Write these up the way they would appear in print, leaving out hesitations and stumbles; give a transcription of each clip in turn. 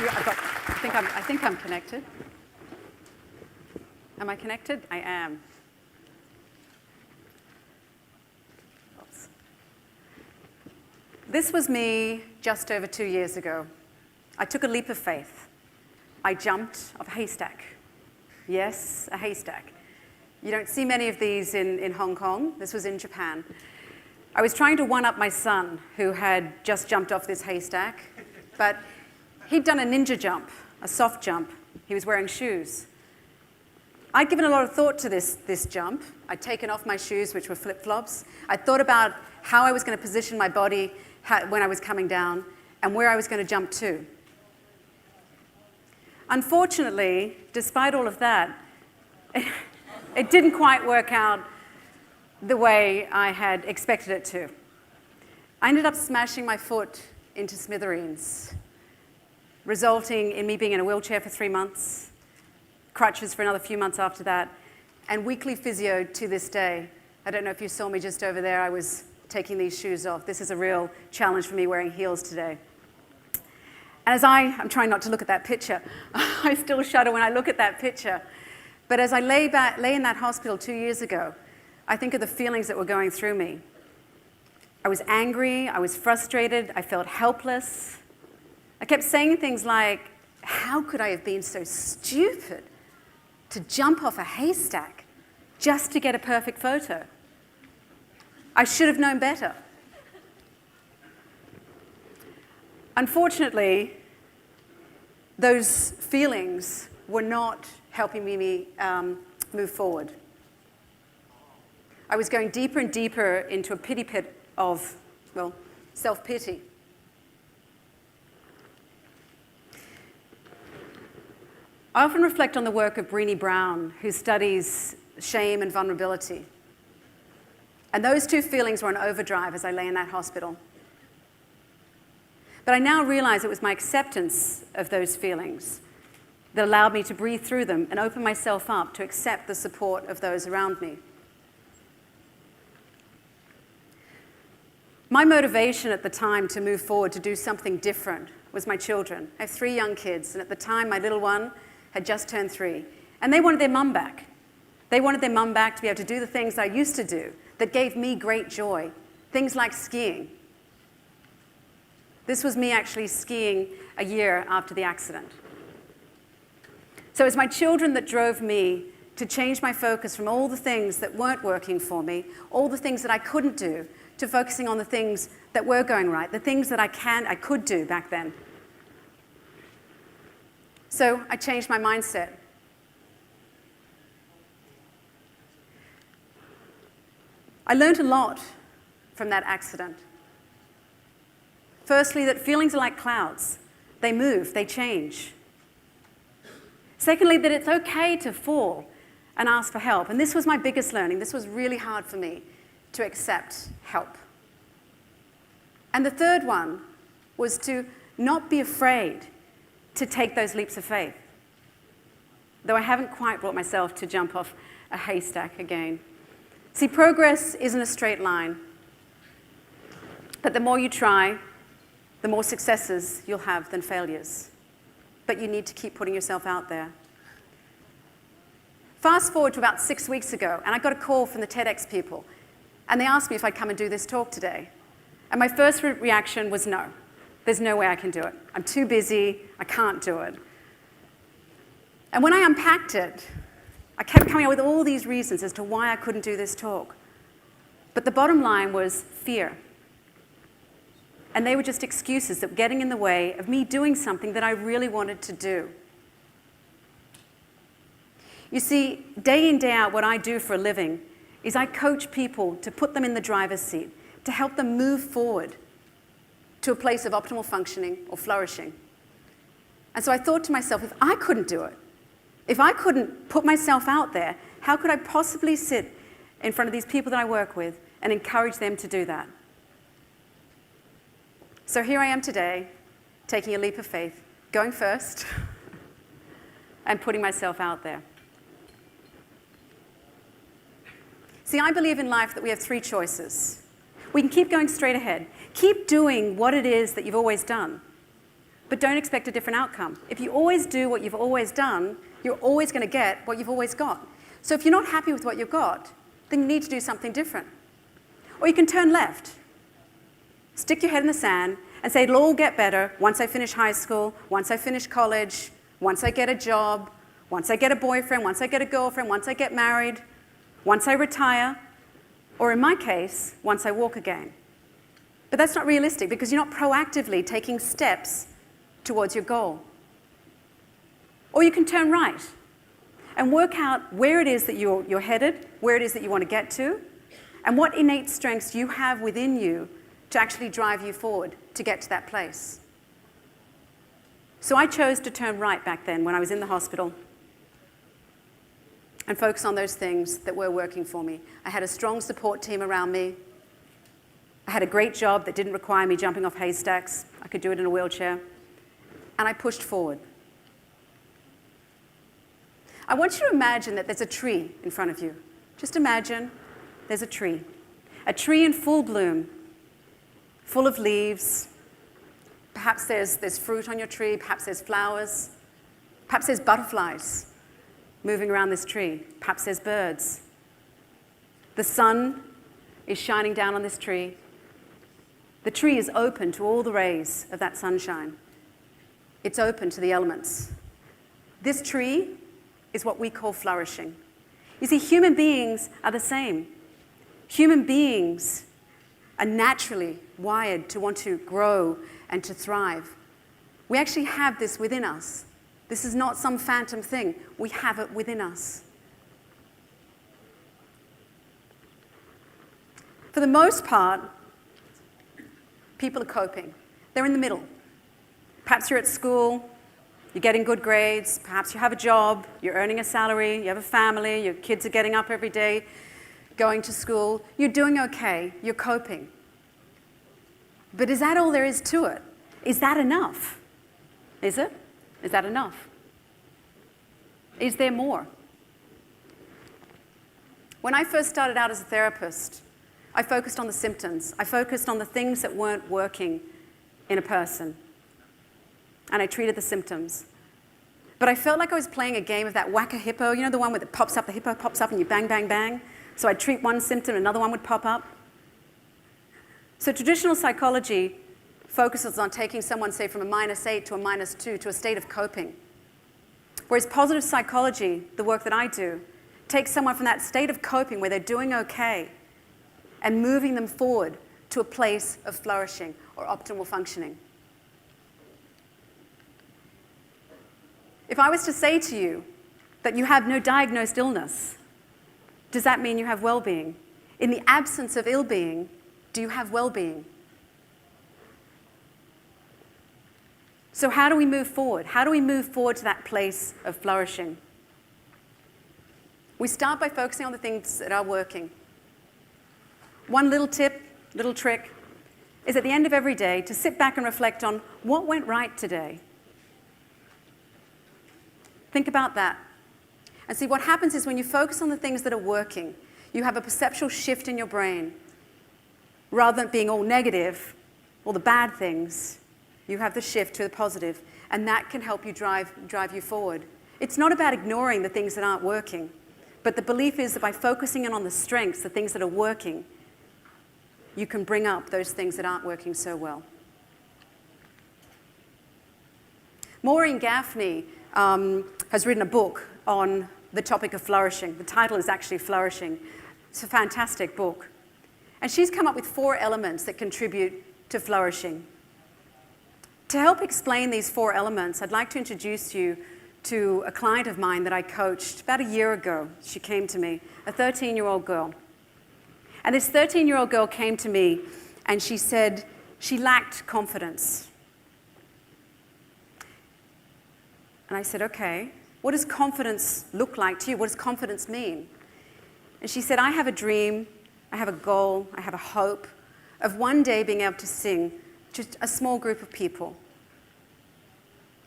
I think I'm connected. Am I connected? I am. Oops. This was me just over 2 years ago. I took a leap of faith. I jumped off a haystack. Yes, a haystack. You don't see many of these in Hong Kong. This was in Japan. I was trying to one-up my son, who had just jumped off this haystack, but he'd done a ninja jump, a soft jump. He was wearing shoes. I'd given a lot of thought to this jump. I'd taken off my shoes, which were flip-flops. I'd thought about how I was going to position my body when I was coming down and where I was going to jump to. Unfortunately, despite all of that, it didn't quite work out the way I had expected it to. I ended up smashing my foot into smithereens, resulting in me being in a wheelchair for 3 months, crutches for another few months after that, and weekly physio to this day. I don't know if you saw me just over there. I was taking these shoes off. This is a real challenge for me wearing heels today. And as I'm trying not to look at that picture, I still shudder when I look at that picture. But as I lay in that hospital 2 years ago, I think of the feelings that were going through me. I was angry, I was frustrated, I felt helpless. I kept saying things like, how could I have been so stupid to jump off a haystack just to get a perfect photo? I should have known better. Unfortunately, those feelings were not helping me move forward. I was going deeper and deeper into a pity pit of, well, self-pity. I often reflect on the work of Brené Brown, who studies shame and vulnerability. And those two feelings were on overdrive as I lay in that hospital. But I now realize it was my acceptance of those feelings that allowed me to breathe through them and open myself up to accept the support of those around me. My motivation at the time to move forward, to do something different, was my children. I have 3 young kids, and at the time, my little one had just turned 3. And they wanted their mum back. They wanted their mum back to be able to do the things I used to do that gave me great joy, things like skiing. This was me actually skiing a year after the accident. So it was my children that drove me to change my focus from all the things that weren't working for me, all the things that I couldn't do, to focusing on the things that were going right, the things that I could do back then. So I changed my mindset. I learned a lot from that accident. Firstly, that feelings are like clouds. They move, they change. Secondly, that it's okay to fall and ask for help. And this was my biggest learning. This was really hard for me to accept help. And the third one was to not be afraid to take those leaps of faith. Though I haven't quite brought myself to jump off a haystack again. See, progress isn't a straight line. But the more you try, the more successes you'll have than failures. But you need to keep putting yourself out there. Fast forward to about 6 weeks ago, and I got a call from the TEDx people. And they asked me if I'd come and do this talk today. And my first reaction was no. There's no way I can do it. I'm too busy. I can't do it. And when I unpacked it, I kept coming up with all these reasons as to why I couldn't do this talk. But the bottom line was fear. And they were just excuses that were getting in the way of me doing something that I really wanted to do. You see, day in, day out, what I do for a living is I coach people to put them in the driver's seat, to help them move forward to a place of optimal functioning or flourishing. And so I thought to myself, if I couldn't do it, if I couldn't put myself out there, how could I possibly sit in front of these people that I work with and encourage them to do that? So here I am today, taking a leap of faith, going first, and putting myself out there. See, I believe in life that we have 3 choices. We can keep going straight ahead. Keep doing what it is that you've always done. but don't expect a different outcome. If you always do what you've always done, you're always going to get what you've always got. So if you're not happy with what you've got, then you need to do something different. Or you can turn left. Stick your head in the sand and say, it'll all get better once I finish high school, once I finish college, once I get a job, once I get a boyfriend, once I get a girlfriend, once I get married, once I retire, or in my case, once I walk again. But that's not realistic because you're not proactively taking steps towards your goal. Or you can turn right and work out where it is that you're headed, where it is that you want to get to, and what innate strengths you have within you to actually drive you forward to get to that place. So I chose to turn right back then when I was in the hospital and focus on those things that were working for me. I had a strong support team around me. I had a great job that didn't require me jumping off haystacks. I could do it in a wheelchair. And I pushed forward. I want you to imagine that there's a tree in front of you. Just imagine there's a tree in full bloom, full of leaves. Perhaps there's fruit on your tree, perhaps there's flowers, perhaps there's butterflies moving around this tree, perhaps there's birds. The sun is shining down on this tree. The tree is open to all the rays of that sunshine. It's open to the elements. This tree is what we call flourishing. You see, human beings are the same. Human beings are naturally wired to want to grow and to thrive. We actually have this within us. This is not some phantom thing. We have it within us. For the most part, people are coping. They're in the middle. Perhaps you're at school, you're getting good grades, perhaps you have a job, you're earning a salary, you have a family, your kids are getting up every day, going to school. You're doing okay, you're coping. But is that all there is to it? Is that enough? Is it? Is that enough? Is there more? When I first started out as a therapist, I focused on the symptoms. I focused on the things that weren't working in a person. And I treated the symptoms. But I felt like I was playing a game of that whack-a-hippo, you know, the one where it pops up, the hippo pops up and you bang, bang, bang. So I'd treat one symptom, another one would pop up. So traditional psychology focuses on taking someone, say, from a -8 to a -2 to a state of coping. Whereas positive psychology, the work that I do, takes someone from that state of coping where they're doing okay and moving them forward to a place of flourishing or optimal functioning. If I was to say to you that you have no diagnosed illness, does that mean you have well-being? In the absence of ill-being, do you have well-being? So how do we move forward? How do we move forward to that place of flourishing? We start by focusing on the things that are working. One little tip, little trick, is at the end of every day to sit back and reflect on what went right today. Think about that. And see, what happens is when you focus on the things that are working, you have a perceptual shift in your brain. Rather than being all negative, all the bad things, you have the shift to the positive, and that can help you drive you forward. It's not about ignoring the things that aren't working, but the belief is that by focusing in on the strengths, the things that are working, you can bring up those things that aren't working so well. Maureen Gaffney has written a book on the topic of flourishing. The title is actually Flourishing. It's a fantastic book. And she's come up with 4 elements that contribute to flourishing. To help explain these 4 elements, I'd like to introduce you to a client of mine that I coached about a year ago. She came to me, a 13-year-old girl. And this 13-year-old girl came to me and she said she lacked confidence. And I said, okay, what does confidence look like to you? What does confidence mean? And she said, I have a dream, I have a goal, I have a hope of one day being able to sing to a small group of people.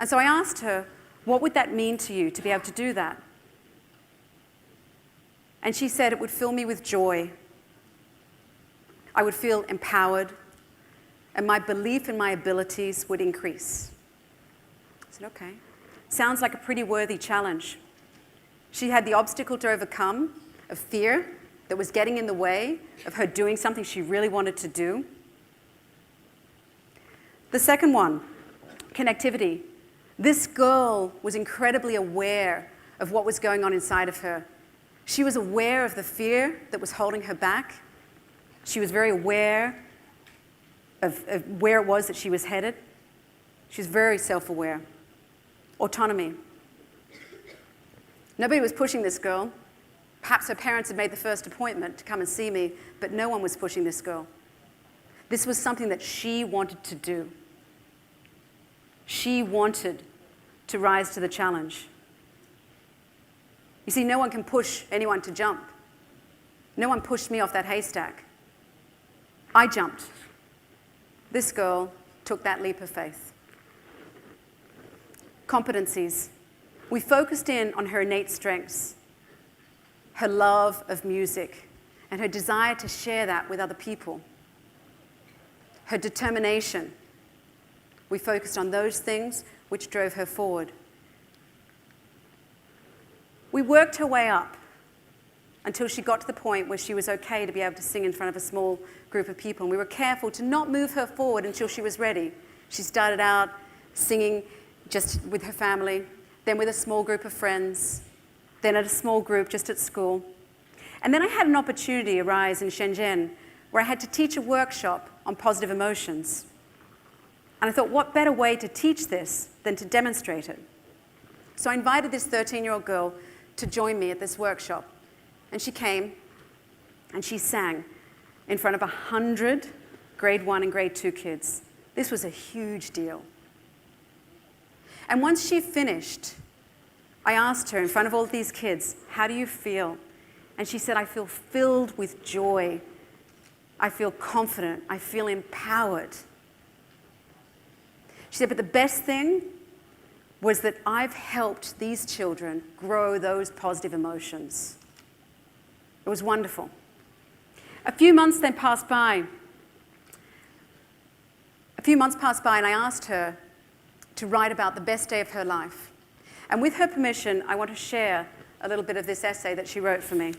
And so I asked her, what would that mean to you to be able to do that? And she said, it would fill me with joy. I would feel empowered, and my belief in my abilities would increase. I said, okay. Sounds like a pretty worthy challenge. She had the obstacle to overcome of fear that was getting in the way of her doing something she really wanted to do. The second one, connectivity. This girl was incredibly aware of what was going on inside of her. She was aware of the fear that was holding her back. She was very aware of where it was that she was headed. She was very self-aware. Autonomy. Nobody was pushing this girl. Perhaps her parents had made the first appointment to come and see me, but no one was pushing this girl. This was something that she wanted to do. She wanted to rise to the challenge. You see, no one can push anyone to jump. No one pushed me off that haystack. I jumped. This girl took that leap of faith. Competencies. We focused in on her innate strengths, her love of music, and her desire to share that with other people. Her determination. We focused on those things which drove her forward. We worked her way up until she got to the point where she was okay to be able to sing in front of a small group of people. And we were careful to not move her forward until she was ready. She started out singing just with her family, then with a small group of friends, then at a small group just at school. And then I had an opportunity arise in Shenzhen where I had to teach a workshop on positive emotions. And I thought, what better way to teach this than to demonstrate it? So I invited this 13-year-old girl to join me at this workshop. And she came and she sang in front of 100 grade 1 and grade 2 kids. This was a huge deal. And once she finished, I asked her in front of all of these kids, how do you feel? And she said, I feel filled with joy. I feel confident. I feel empowered. She said, but the best thing was that I've helped these children grow those positive emotions. It was wonderful. A few months then passed by. A few months passed by and I asked her to write about the best day of her life. And with her permission, I want to share a little bit of this essay that she wrote for me.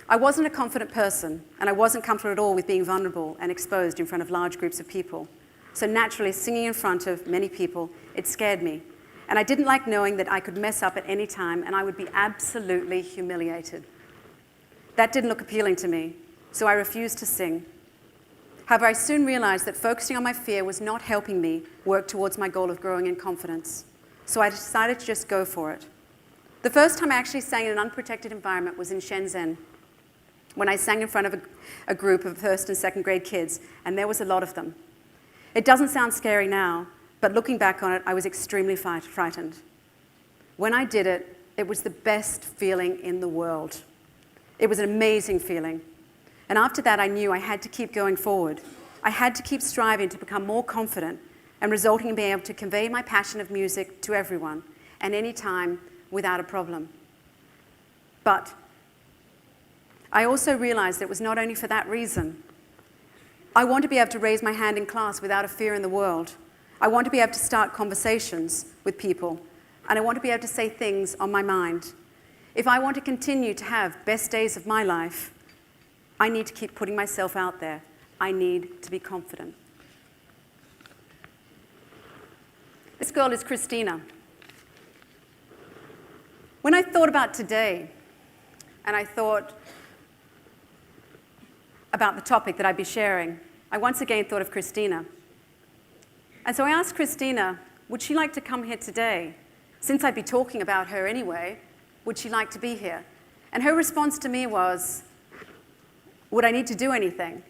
I wasn't a confident person, and I wasn't comfortable at all with being vulnerable and exposed in front of large groups of people. So naturally, singing in front of many people, it scared me. And I didn't like knowing that I could mess up at any time and I would be absolutely humiliated. That didn't look appealing to me, so I refused to sing. However, I soon realized that focusing on my fear was not helping me work towards my goal of growing in confidence. So I decided to just go for it. The first time I actually sang in an unprotected environment was in Shenzhen, when I sang in front of a group of first and second grade kids, and there was a lot of them. It doesn't sound scary now, but looking back on it, I was extremely frightened. When I did it, it was the best feeling in the world. It was an amazing feeling. And after that, I knew I had to keep going forward. I had to keep striving to become more confident and resulting in being able to convey my passion of music to everyone and any time without a problem. But I also realized it was not only for that reason. I want to be able to raise my hand in class without a fear in the world. I want to be able to start conversations with people, and I want to be able to say things on my mind. If I want to continue to have best days of my life, I need to keep putting myself out there. I need to be confident. This girl is Christina. When I thought about today, and I thought about the topic that I'd be sharing, I once again thought of Christina. And so I asked Christina, would she like to come here today? Since I'd be talking about her anyway, would she like to be here? And her response to me was, would I need to do anything?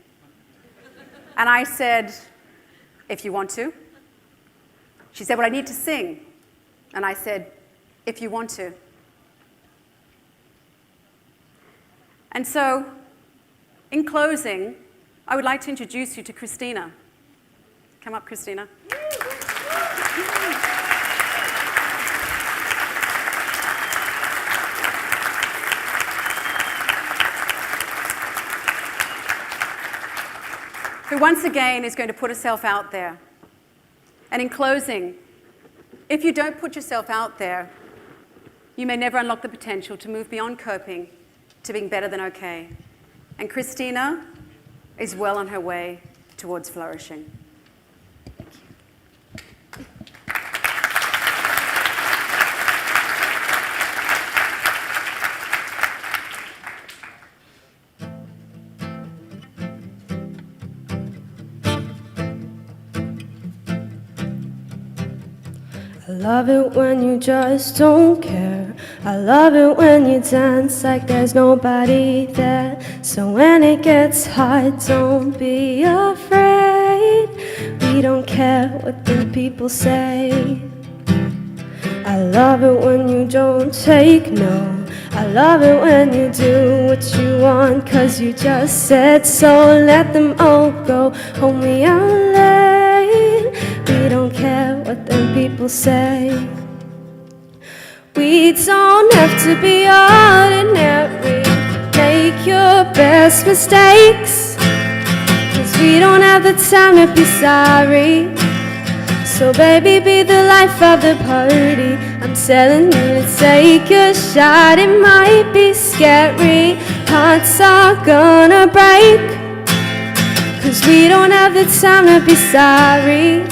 And I said, if you want to. She said, would I need to sing? And I said, if you want to. And so, in closing, I would like to introduce you to Christina. Come up, Christina. who once again is going to put herself out there. And in closing, if you don't put yourself out there, you may never unlock the potential to move beyond coping to being better than okay. And Christina is well on her way towards flourishing. I love it when you just don't care. I love it when you dance like there's nobody there. So when it gets hard, don't be afraid. We don't care what the people say. I love it when you don't take no. I love it when you do what you want, 'cause you just said so. Let them all go, hold me out late. We don't care what them people say. We don't have to be ordinary. Make your best mistakes, 'cause we don't have the time to be sorry. So baby, be the life of the party. I'm telling you to take a shot. It might be scary, hearts are gonna break, 'cause we don't have the time to be sorry.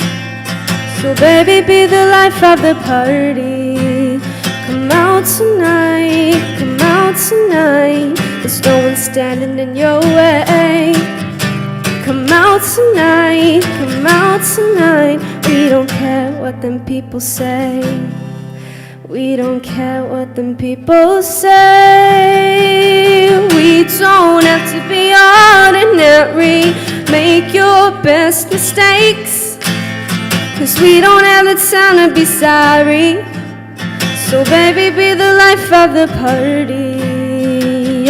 So baby, be the life of the party. Come out tonight, come out tonight. There's no one standing in your way. Come out tonight, come out tonight. We don't care what them people say. We don't care what them people say. We don't have to be ordinary. Make your best mistakes, 'cause we don't have the time to be sorry. So baby, be the life of the party.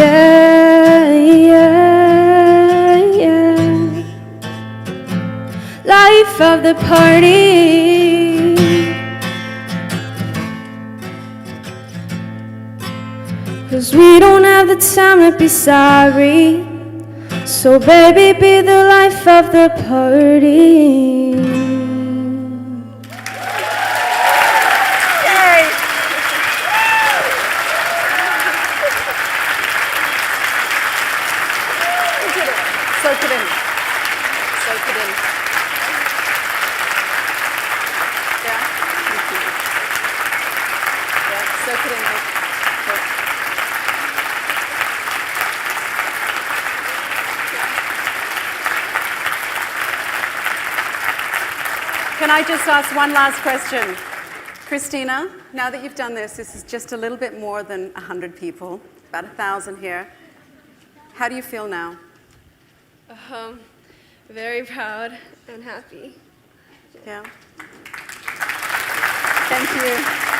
Yeah, yeah, yeah. Life of the party. 'Cause we don't have the time to be sorry. So baby, be the life of the party. Soak it in. Soak it in. Yeah, thank you. Yeah, soak it in. Good. Can I just ask one last question? Christina, now that you've done this is just a little bit more than 100 people, about 1,000 here. How do you feel now? Very proud and happy. Yeah. Thank you.